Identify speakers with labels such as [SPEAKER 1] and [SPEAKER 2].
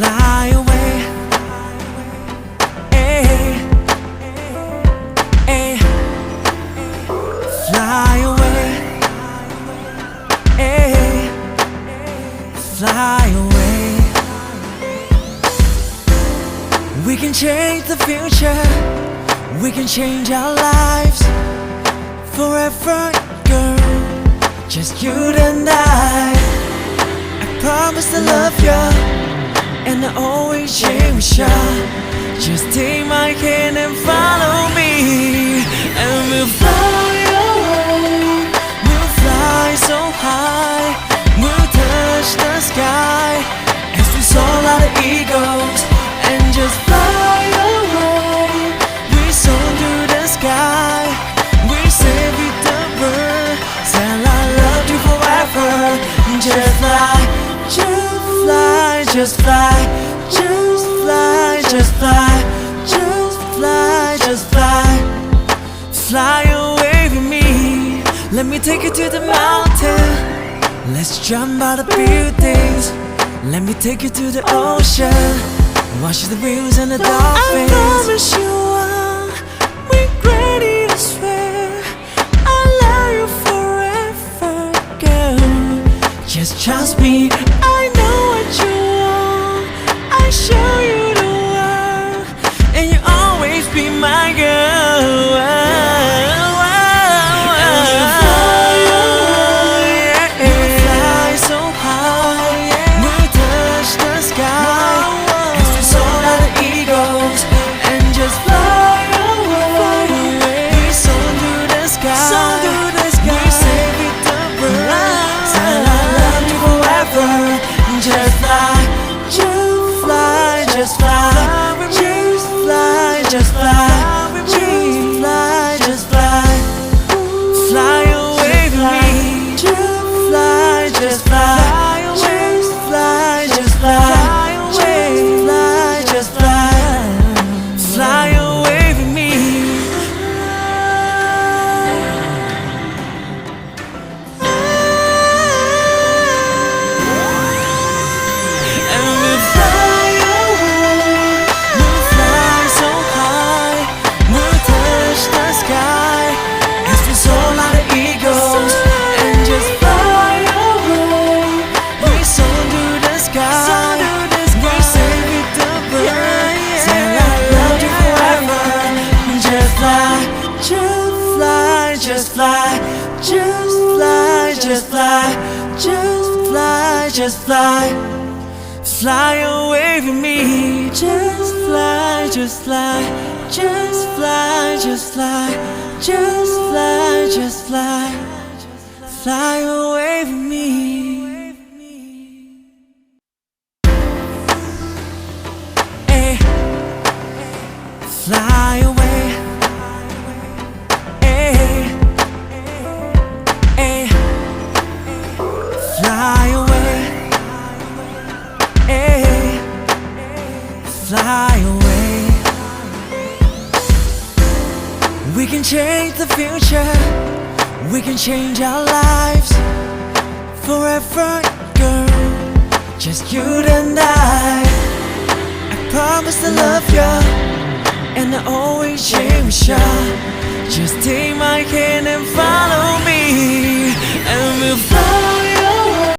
[SPEAKER 1] fly away. Ay, ay, fly away. Ay, fly away. We can change the future, we can change our lives forever, girl, just you and I promise to love you, and I always cherish you. Just take my hand and follow me, and we'll fly away. We'll fly so high, we'll touch the sky as we soar out of egos and just fly away. We soar through the sky, we say with the bird, say I love you forever. Just fly, just fly, just fly, just fly, just fly, just fly, just fly. Fly away with me, let me take you to the mountain. Let's jump out of buildings, let me take you to the ocean. Watch the waves and the dolphins. I promise you I'll regret it, I swear. I'll love you forever, girl. Just trust me, I know what you want. I show you the world, and you'll always be my girl. Just fly, just fly, just fly, just fly, just fly, fly away with me. Just fly, just fly, just fly, just fly, just fly, just fly, fly away with me. And we'll fly. Just fly, just fly, just fly, just fly, just fly, fly away with me. Just fly, just fly, just fly, just fly, just fly, just fly, fly away with me. Ay, fly away. Fly away, ay, fly away. We can change the future, we can change our lives forever, girl, just you and I promise to love you, and I always cherish you. Just take my hand and follow me, and we'll fly.